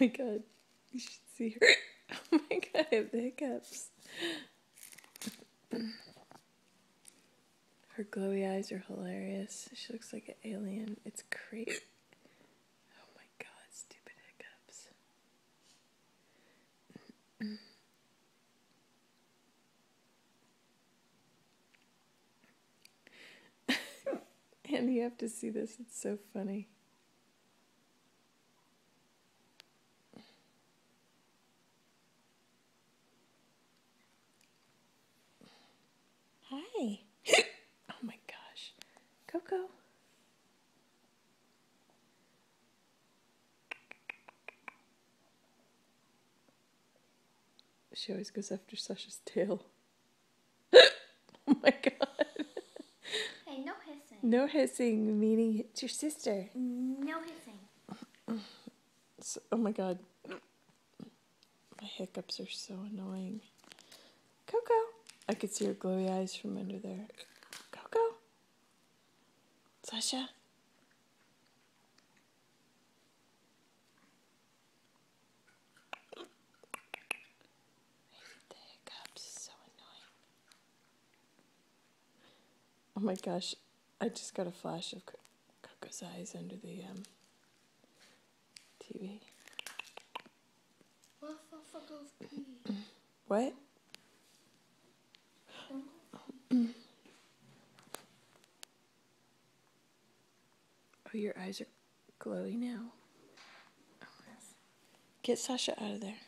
my god. You should see her. Oh my god, I have the hiccups. Her glowy eyes are hilarious. She looks like an alien. It's crazy. Oh my god, stupid hiccups. And you have to see this. It's so funny. Hi. Oh my gosh. Coco. She always goes after Sasha's tail. Oh my god. Hey, no hissing. No hissing, meaning it's your sister. No hissing. So, oh my god. My hiccups are so annoying. Coco. I could see her glowy eyes from under there. Coco. Sasha. I hate the hiccups. So annoying. Oh my gosh. I just got a flash of Coco's eyes under the TV. What? Oh, your eyes are glowy now. Get Sasha out of there.